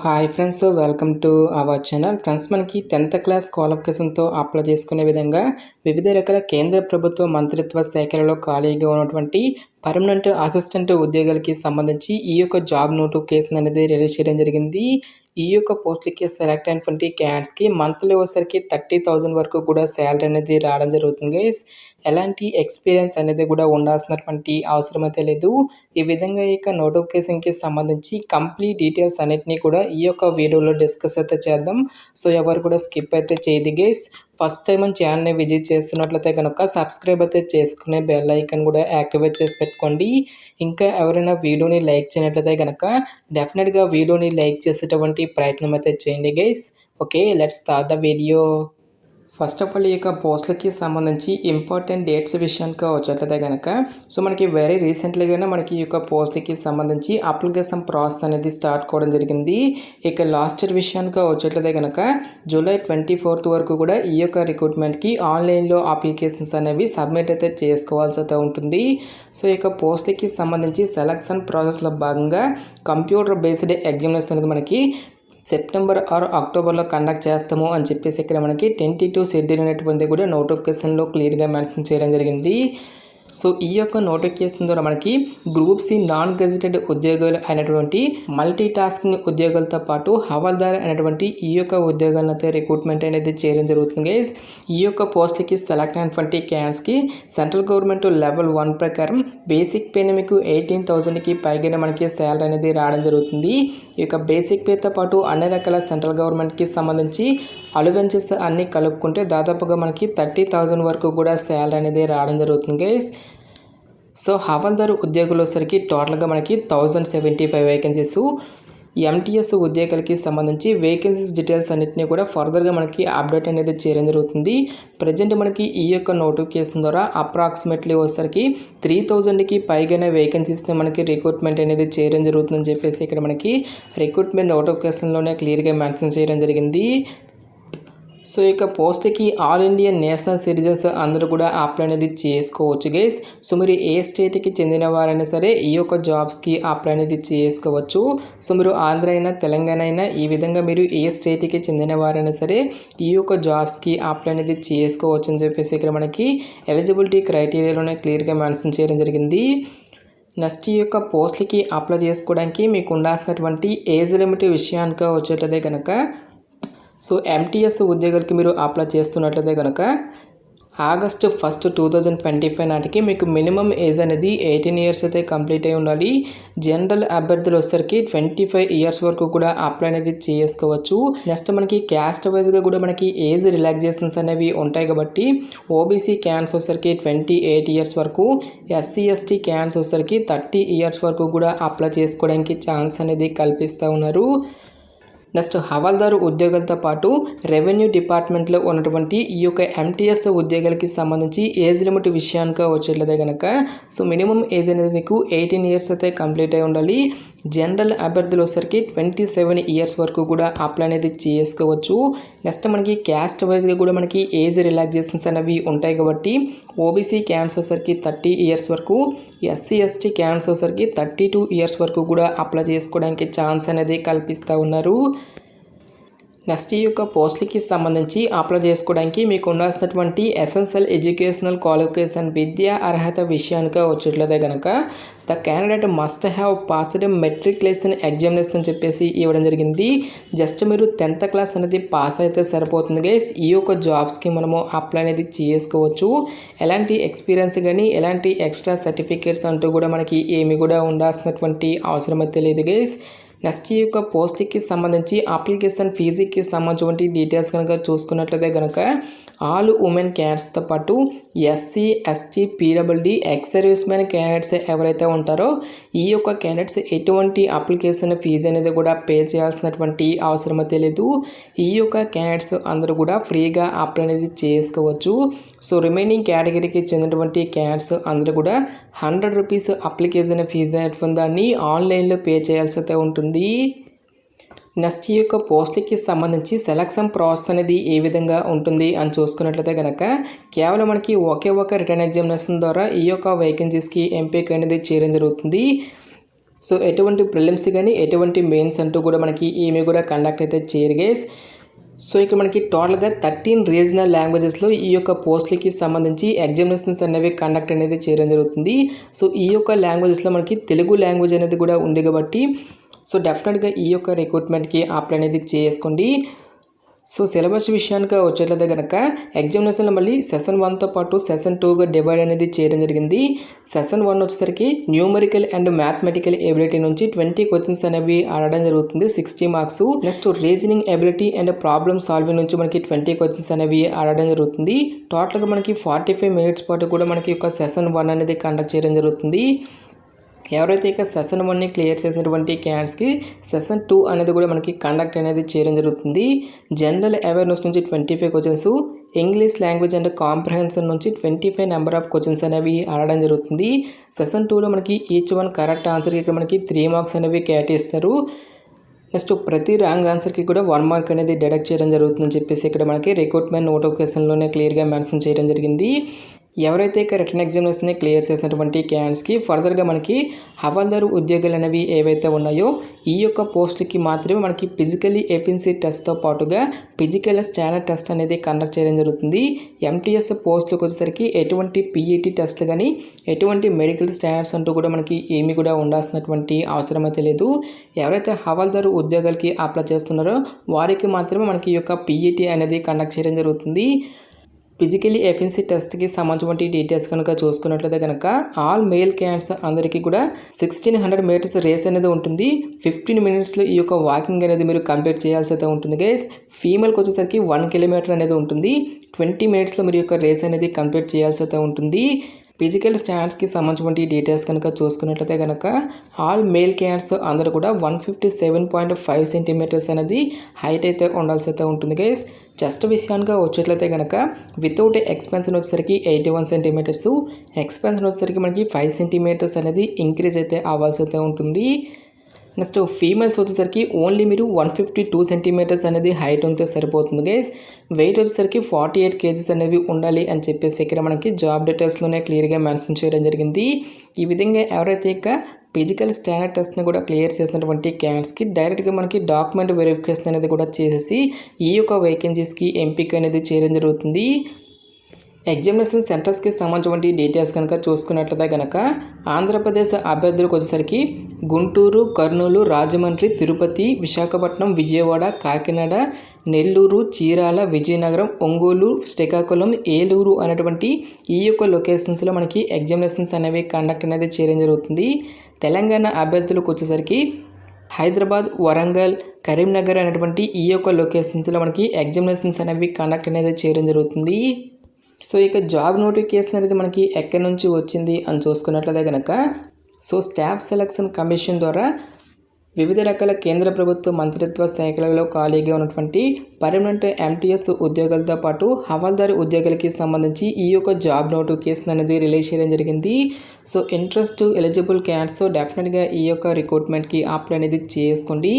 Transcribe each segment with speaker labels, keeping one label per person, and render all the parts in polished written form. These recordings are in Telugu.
Speaker 1: Hi friends, welcome to our channel. Friends, మనకి 10th క్లాస్ క్వాలిఫికేషన్తో అప్లై చేసుకునే విధంగా వివిధ రకాల కేంద్ర ప్రభుత్వ మంత్రిత్వ శాఖలలో ఖాళీగా ఉన్నటువంటి పర్మనెంట్ అసిస్టెంట్ ఉద్యోగాలకి సంబంధించి ఈ యొక్క జాబ్ నోటిఫికేషన్ అనేది రిలీజ్ చేయడం జరిగింది. ఈ యొక్క పోస్ట్కి సెలెక్ట్ అయినటువంటి క్యాండిడేట్స్కి మంత్లీ వచ్చేసరికి 30,000 వరకు కూడా శాలరీ అనేది రావడం జరుగుతుంది గైస్. ఎలాంటి ఎక్స్పీరియన్స్ అనేది కూడా ఉండాల్సినటువంటి అవసరం అయితే లేదు. ఈ విధంగా ఈ యొక్క నోటిఫికేషన్కి సంబంధించి కంప్లీట్ డీటెయిల్స్ అన్నిటినీ కూడా ఈ యొక్క వీడియోలో డిస్కస్ అయితే చేద్దాం. సో ఎవరు కూడా స్కిప్ అయితే చేయదు గైస్. ఫస్ట్ టైం మన ఛానల్ని విజిట్ చేస్తున్నట్లయితే కనుక సబ్స్క్రైబ్ అయితే చేసుకునే బెల్ ఐకాన్ కూడా యాక్టివేట్ చేసి పెట్టుకోండి. ఇంకా ఎవరైనా వీడియోని లైక్ చేయనట్లయితే కనుక డెఫినెట్గా వీడియోని లైక్ చేసేటువంటి ప్రయత్నం అయితే చేయండి guys. Okay, let's start the video. First of all ఈ యొక్క పోస్టులకి సంబంధించి ఇంపార్టెంట్ డేట్స్ విషయానికి వచ్చేట్లయితే కనుక మనకి వెరీ రీసెంట్లీగానే మనకి ఈ యొక్క పోస్టులకి సంబంధించి అప్లికేషన్ ప్రాసెస్ అనేది స్టార్ట్ కావడం జరిగింది. ఇక లాస్ట్ ఇయర్ విషయానికి వచ్చేట్లయితే కనుక జూలై 24th వరకు కూడా ఈ యొక్క రిక్రూట్మెంట్కి ఆన్లైన్లో అప్లికేషన్స్ అనేవి సబ్మిట్ అయితే చేసుకోవాల్సి అయితే ఉంటుంది. సో ఈ యొక్క పోస్టులకి సంబంధించి సెలక్షన్ ప్రాసెస్లో భాగంగా కంప్యూటర్ బేస్డ్ ఎగ్జామినేషన్ అనేది మనకి సెప్టెంబర్ ఆర్ అక్టోబర్లో కండక్ట్ చేస్తాము అని చెప్పేసి ఇక్కడ మనకి 22 షెడ్యూల్ అనేటువంటిది కూడా నోటిఫికేషన్లో క్లియర్గా మెన్షన్ చేయడం జరిగింది. సో ఈ యొక్క నోటిఫికేషన్ ద్వారా మనకి గ్రూప్ సి నాన్ గెజిటెడ్ ఉద్యోగాలు అయినటువంటి మల్టీ టాస్కింగ్ ఉద్యోగాలతో పాటు హవాల్దార్ అనేటువంటి ఈ యొక్క ఉద్యోగాలను అయితే రిక్రూట్మెంట్ అనేది చేయడం జరుగుతుంది గైస్. ఈ యొక్క పోస్ట్కి సెలెక్ట్ అయినటువంటి క్యాండిడేట్స్కి సెంట్రల్ గవర్నమెంట్ లెవెల్ 1 ప్రకారం బేసిక్ పేని మీకు 18,000కి పైగానే మనకి శాలరీ అనేది రావడం జరుగుతుంది. ఈ యొక్క బేసిక్ పేతో పాటు అన్ని రకాల సెంట్రల్ గవర్నమెంట్కి సంబంధించి అలవెన్సెస్ అన్నీ కలుపుకుంటే దాదాపుగా మనకి 30,000 వరకు కూడా శాలరీ అనేది రావడం జరుగుతుంది గైస్. సో హవాల్దారు ఉద్యోగులు వచ్చరికి టోటల్గా మనకి 1075 వేకెన్సీస్. ఎంటీఎస్ ఉద్యోగాలకి సంబంధించి వేకెన్సీస్ డీటెయిల్స్ అన్నింటినీ కూడా ఫర్దర్గా మనకి అప్డేట్ అనేది చేయడం జరుగుతుంది. ప్రజెంట్ మనకి ఈ యొక్క నోటిఫికేషన్ ద్వారా అప్రాక్సిమేట్లీ వచ్చరికి 3,000కి పైగానే వేకెన్సీస్ని మనకి రిక్రూట్మెంట్ అనేది చేయడం జరుగుతుందని చెప్పేసి ఇక్కడ మనకి రిక్రూట్మెంట్ నోటిఫికేషన్లోనే క్లియర్గా మెన్షన్ చేయడం జరిగింది. సో ఇక పోస్ట్కి ఆల్ ఇండియా నేషనల్ సిటిజన్స్ అందరూ కూడా అప్లై అనేది చేసుకోవచ్చు గైస్. సో మీరు ఏ స్టేట్కి చెందిన వారైనా సరే ఈ యొక్క జాబ్స్కి అప్లై అనేది చేసుకోవచ్చు. సో మీరు ఆంధ్ర అయినా తెలంగాణ అయినా ఈ విధంగా మీరు ఏ స్టేట్కి చెందిన వారైనా సరే ఈ యొక్క జాబ్స్కి అప్లై అనేది చేసుకోవచ్చు అని చెప్పేసి ఇక్కడ మనకి ఎలిజిబిలిటీ క్రైటీరియాలోనే క్లియర్గా మెన్షన్ చేయడం జరిగింది. నెక్స్ట్ ఈ యొక్క పోస్ట్కి అప్లై చేసుకోవడానికి మీకు ఉండాల్సినటువంటి ఏజ్ లిమిట్ విషయానికి వచ్చేట్లయితే కనుక సో ఎంటీఎస్ ఉద్యోగాలకి మీరు అప్లై చేస్తున్నట్లయితే కనుక ఆగస్టు 1, 2025 నాటికి మీకు మినిమం ఏజ్ అనేది 18 ఇయర్స్ అయితే కంప్లీట్ అయి ఉండాలి. జనరల్ అభ్యర్థులు వచ్చేసరికి 25 ఇయర్స్ వరకు కూడా అప్లై అనేది చేసుకోవచ్చు. నెక్స్ట్ మనకి క్యాస్ట్ వైజ్గా కూడా మనకి ఏజ్ రిలాక్సేషన్స్ అనేవి ఉంటాయి కాబట్టి ఓబీసీ క్యాన్స్ వచ్చేసరికి 28 ఇయర్స్ వరకు, ఎస్సీ ఎస్టీ క్యాన్స్ వచ్చేసరికి 30 ఇయర్స్ వరకు కూడా అప్లై చేసుకోవడానికి ఛాన్స్ అనేది కల్పిస్తూ ఉన్నారు. నెక్స్ట్ హవాల్దారు ఉద్యోగాలతో పాటు రెవెన్యూ డిపార్ట్మెంట్లో ఉన్నటువంటి ఈ యొక్క ఎంటీఎస్ ఉద్యోగాలకి సంబంధించి ఏజ్ లిమిట్ విషయానికి వచ్చేట్లయితే కనుక సో మినిమం ఏజ్ అనేది మీకు 18 ఇయర్స్ అయితే కంప్లీట్ అయి ఉండాలి. జనరల్ అభ్యర్థులు వచ్చరికి 27 ఇయర్స్ వరకు కూడా అప్లై అనేది చేసుకోవచ్చు. నెక్స్ట్ మనకి క్యాస్ట్ వైజ్గా కూడా మనకి ఏజ్ రిలాక్సేషన్స్ అనేవి ఉంటాయి కాబట్టి ఓబీసీ క్యాన్స్ వచ్చరికి 30 ఇయర్స్ వరకు, ఎస్సీ ఎస్టీ క్యాన్స్ వచ్చరికి 32 ఇయర్స్ వరకు కూడా అప్లై చేసుకోవడానికి ఛాన్స్ అనేది కల్పిస్తూ ఉన్నారు. నెక్స్ట్ ఈ యొక్క పోస్టులకి సంబంధించి అప్లై చేసుకోవడానికి మీకు ఉండాల్సినటువంటి ఎసెన్షియల్ ఎడ్యుకేషనల్ క్వాలిఫికేషన్ విద్యా అర్హత విషయానికి వచ్చేట్లయితే కనుక the candidate must have passed matriculation examination అని చెప్పేసి ఇవ్వడం జరిగింది. జస్ట్ మీరు 10th క్లాస్ అనేది పాస్ అయితే సరిపోతుంది గైస్. ఈ యొక్క జాబ్స్కి మనము అప్లై అనేది చేసుకోవచ్చు. ఎలాంటి ఎక్స్పీరియన్స్ కానీ ఎలాంటి ఎక్స్ట్రా సర్టిఫికేట్స్ అంటూ కూడా మనకి ఏమి కూడా ఉండాల్సినటువంటి అవసరం అయితే లేదు గైస్. నెక్స్ట్ ఈ యొక్క పోస్ట్కి సంబంధించి అప్లికేషన్ ఫీజుకి సంబంధించిన డీటెయిల్స్ కనుక చూసుకున్నట్లయితే కనుక ఆల్ ఉమెన్ క్యాండిడేట్స్తో పాటు SC ST PWD ex service man candidates ఎవరైతే ఉంటారో ఈ యొక్క క్యాండిడేట్స్ ఎటువంటి అప్లికేషన్ ఫీజు అనేది కూడా పే చేయాల్సినటువంటి అవసరం అయితే లేదు. ఈ యొక్క క్యాండిడేట్స్ అందరూ కూడా ఫ్రీగా అప్లై అనేది చేసుకోవచ్చు. సో రిమైనింగ్ కేటగిరీకి చెందినటువంటి క్యాండిడేట్స్ అందరూ కూడా 100 రూపీస్ అప్లికేషన్ ఫీజు అనేటువంటి దాన్ని ఆన్లైన్లో పే చేయాల్సి అయితే ఉంటుంది. నెక్స్ట్ ఈ యొక్క పోస్ట్లకి సంబంధించి సెలక్షన్ ప్రాసెస్ అనేది ఏ విధంగా ఉంటుంది అని చూసుకున్నట్లయితే కనుక కేవలం మనకి ఒకే ఒక రిటర్న్ ఎగ్జామినేషన్ ద్వారా ఈ యొక్క వేకెన్సీస్కి ఎంపిక అనేది చేయడం జరుగుతుంది. సో ఎటువంటి ప్రిలిమ్స్ కానీ ఎటువంటి మెయిన్స్ అంటూ కూడా మనకి ఏమీ కూడా కండక్ట్ అయితే చేయరు గైస్. సో ఇక్కడ మనకి టోటల్గా 13 రీజనల్ లాంగ్వేజెస్లో ఈ యొక్క పోస్టులకి సంబంధించి ఎగ్జామినేషన్స్ అనేవి కండక్ట్ అనేది చేయడం జరుగుతుంది. సో ఈ యొక్క లాంగ్వేజెస్లో మనకి తెలుగు లాంగ్వేజ్ అనేది కూడా ఉంది కాబట్టి సో డెఫినెట్గా ఈ యొక్క రిక్రూట్మెంట్కి అప్లై అనేది చేసుకోండి. సో సిలబస్ విషయానికి వచ్చేట్లయితే కనుక ఎగ్జామినేషన్లో మళ్ళీ సెషన్ 1తో పాటు సెషన్ 2గా డివైడ్ అనేది చేయడం జరిగింది. సెషన్ 1 వచ్చేసరికి న్యూమరికల్ అండ్ మ్యాథమెటికల్ ఎబిలిటీ నుంచి 20 క్వశ్చన్స్ అనేవి అడగడం జరుగుతుంది, 60 marks. Next reasoning ability and problem solving నుంచి మనకి 20 క్వశ్చన్స్ అనేవి అడగడం జరుగుతుంది. టోటల్గా మనకి 45 మినిట్స్ పాటు కూడా మనకి ఒక సెషన్ 1 అనేది కండక్ట్ చేయడం జరుగుతుంది. ఎవరైతే ఇక సెషన్ 1ని క్లియర్ చేసినటువంటి క్యాండిడేట్స్కి సెషన్ 2 అనేది కూడా మనకి కండక్ట్ అనేది చేయడం జరుగుతుంది. జనరల్ అవేర్నెస్ నుంచి 25 questions, English language and comprehension నుంచి 25 నెంబర్ ఆఫ్ క్వశ్చన్స్ అనేవి అడగడం జరుగుతుంది. సెషన్ 2లో మనకి ఈచ్ వన్ కరెక్ట్ ఆన్సర్కి ఇక్కడ మనకి 3 మార్క్స్ అనేవి కేటాయిస్తారు. నెక్స్ట్ ప్రతి రాంగ్ ఆన్సర్కి కూడా 1 మార్క్ అనేది డిడక్ట్ చేయడం జరుగుతుందని చెప్పేసి ఇక్కడ మనకి రిక్రూట్మెంట్ నోటిఫికేషన్లోనే క్లియర్గా మెన్షన్ చేయడం జరిగింది. ఎవరైతే ఇక రిటర్న్ ఎగ్జామినేషన్ని క్లియర్ చేసినటువంటి క్యాండిడేట్స్కి ఫర్దర్గా మనకి హవాల్దారు ఉద్యోగాలు అనేవి ఏవైతే ఉన్నాయో ఈ యొక్క పోస్టులకి మాత్రమే మనకి ఫిజికల్లీ ఎఫిషియన్సీ టెస్ట్తో పాటుగా ఫిజికల్ స్టాండర్డ్ టెస్ట్ అనేది కండక్ట్ చేయడం జరుగుతుంది. ఎంటీఎస్ పోస్టులకు వచ్చేసరికి ఎటువంటి పీఈటీ టెస్ట్లు కానీ ఎటువంటి మెడికల్ స్టాండర్డ్స్ అంటూ కూడా మనకి ఏమీ కూడా ఉండాల్సినటువంటి అవసరం అయితే లేదు. ఎవరైతే హవాల్దారు ఉద్యోగాలకి అప్లై చేస్తున్నారో వారికి మాత్రమే మనకి ఈ యొక్క పీఈటీ అనేది కండక్ట్ చేయడం జరుగుతుంది. ఫిజికల్లీ ఎఫిషియన్సీ టెస్ట్కి సంబంధించిన డీటెయిల్స్ కనుక చూసుకున్నట్లయితే కనుక ఆల్ మేల్ క్యాండిడేట్స్ అందరికీ కూడా 1600 మీటర్స్ రేస్ అనేది ఉంటుంది. 15 మినిట్స్లో ఈ యొక్క వాకింగ్ అనేది మీరు కంప్లీట్ చేయాల్సి అయితే ఉంటుంది గైస్. ఫీమేల్కి వచ్చేసరికి 1 కిలోమీటర్ అనేది ఉంటుంది. 20 మినిట్స్లో మీరు యొక్క రేస్ అనేది కంప్లీట్ చేయాల్సి అయితే ఉంటుంది. ఫిజికల్ స్టాండర్డ్స్కి సంబంధించిన డీటెయిల్స్ కనుక చూసుకున్నట్లయితే కనుక ఆల్ మేల్ క్యాండిడేట్స్ అందరూ కూడా 157.5 సెంటీమీటర్స్ అనేది హైట్ అయితే ఉండాల్సి అయితే ఉంటుంది గైస్. చెస్ట్ విషయానికి వచ్చేట్లయితే కనుక వితౌట్ ఎక్స్పెన్షన్ వచ్చేసరికి 81 సెంటీమీటర్స్, ఎక్స్పెన్షన్ వచ్చేసరికి మనకి 5 సెంటీమీటర్స్ అనేది ఇంక్రీజ్ అయితే అవ్వాల్సి అయితే ఉంటుంది. నెక్స్ట్ ఫీమేల్స్ వచ్చేసరికి ఓన్లీ మీరు 152 సెంటీమీటర్స్ అనేది హైట్ ఉంటే సరిపోతుంది గైస్. వెయిట్ వచ్చేసరికి 48 కేజీస్ అనేవి ఉండాలి అని చెప్పేసి ఇక్కడ మనకి జాబ్ డీటెయిల్స్లోనే క్లియర్గా మెన్షన్ చేయడం జరిగింది. ఈ విధంగా ఎవరైతే ఇక ఫిజికల్ స్టాండర్డ్ టెస్ట్ని కూడా క్లియర్ చేసినటువంటి క్యాండిడేట్స్కి డైరెక్ట్గా మనకి డాక్యుమెంట్ వెరిఫికేషన్ అనేది కూడా చేసేసి ఈ యొక్క వేకెన్సీస్కి ఎంపిక అనేది చేయడం జరుగుతుంది. ఎగ్జామినేషన్ సెంటర్స్కి సంబంధించిన డీటెయిల్స్ కనుక చూసుకున్నట్లయితే కనుక ఆంధ్రప్రదేశ్ అభ్యర్థులకు వచ్చేసరికి గుంటూరు, కర్నూలు, రాజమండ్రి, తిరుపతి, విశాఖపట్నం, విజయవాడ, కాకినాడ, నెల్లూరు, చీరాల, విజయనగరం, ఒంగోలు, శ్రీకాకుళం, ఏలూరు అనేటువంటి ఈ యొక్క లొకేషన్స్లో మనకి ఎగ్జామినేషన్స్ అనేవి కండక్ట్ అనేది చేయడం జరుగుతుంది. తెలంగాణ అభ్యర్థులకు వచ్చేసరికి హైదరాబాద్, వరంగల్, కరీంనగర్ అనేటువంటి ఈ యొక్క లొకేషన్స్లో మనకి ఎగ్జామినేషన్స్ అనేవి కండక్ట్ అనేది చేయడం జరుగుతుంది. సో ఇక జాబ్ నోటిఫికేషన్ అనేది మనకి ఎక్కడి నుంచి వచ్చింది అని చూసుకున్నట్లయితే కనుక సో స్టాఫ్ సెలక్షన్ కమిషన్ ద్వారా వివిధ రకాల కేంద్ర ప్రభుత్వ మంత్రిత్వ శాఖలలో ఖాళీగా ఉన్నటువంటి పర్మనెంట్ ఎంటీఎస్ ఉద్యోగాలతో పాటు హవాల్దారి ఉద్యోగాలకి సంబంధించి ఈ యొక్క జాబ్ నోటిఫికేషన్ అనేది రిలీజ్ చేయడం జరిగింది. సో ఇంట్రెస్ట్ ఎలిజిబుల్ క్యాండిడేట్స్ డెఫినెట్గా ఈ యొక్క రిక్రూట్మెంట్కి అప్లై అనేది చేసుకోండి.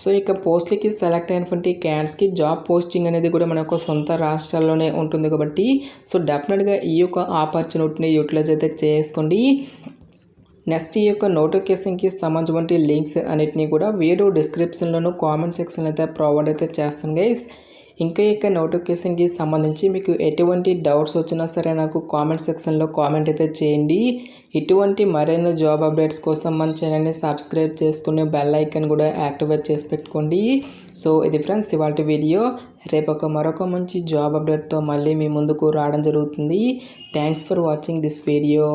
Speaker 1: సో ఇక పోస్ట్లకి సెలెక్ట్ అయినటువంటి క్యాండిడేట్స్కి జాబ్ పోస్టింగ్ అనేది కూడా మన యొక్క సొంత రాష్ట్రాల్లోనే ఉంటుంది కాబట్టి సో డెఫినెట్గా ఈ యొక్క ఆపర్చునిటీని యూటిలైజ్ అయితే చేసుకోండి. నెక్స్ట్ ఈ యొక్క నోటిఫికేషన్కి సంబంధించిన లింక్స్ అన్నిటినీ కూడా వీడియో డిస్క్రిప్షన్లోనూ కామెంట్ సెక్షన్ అయితే ప్రొవైడ్ అయితే చేస్తాను గైస్. ఇంకా ఇక నోటిఫికేషన్కి సంబంధించి మీకు ఎటువంటి డౌట్స్ వచ్చినా సరే నాకు కామెంట్ సెక్షన్లో కామెంట్ అయితే చేయండి. ఇటువంటి మరిన్ని జాబ్ అప్డేట్స్ కోసం మన ఛానల్ని సబ్స్క్రైబ్ చేసుకుని బెల్ ఐకాన్ కూడా యాక్టివేట్ చేసి పెట్టుకోండి. సో ఇది ఫ్రెండ్స్ ఇవాళ వీడియో. రేపు మరొక మంచి జాబ్ అప్డేట్తో మళ్ళీ మీ ముందుకు రావడం జరుగుతుంది. Thanks for watching this video.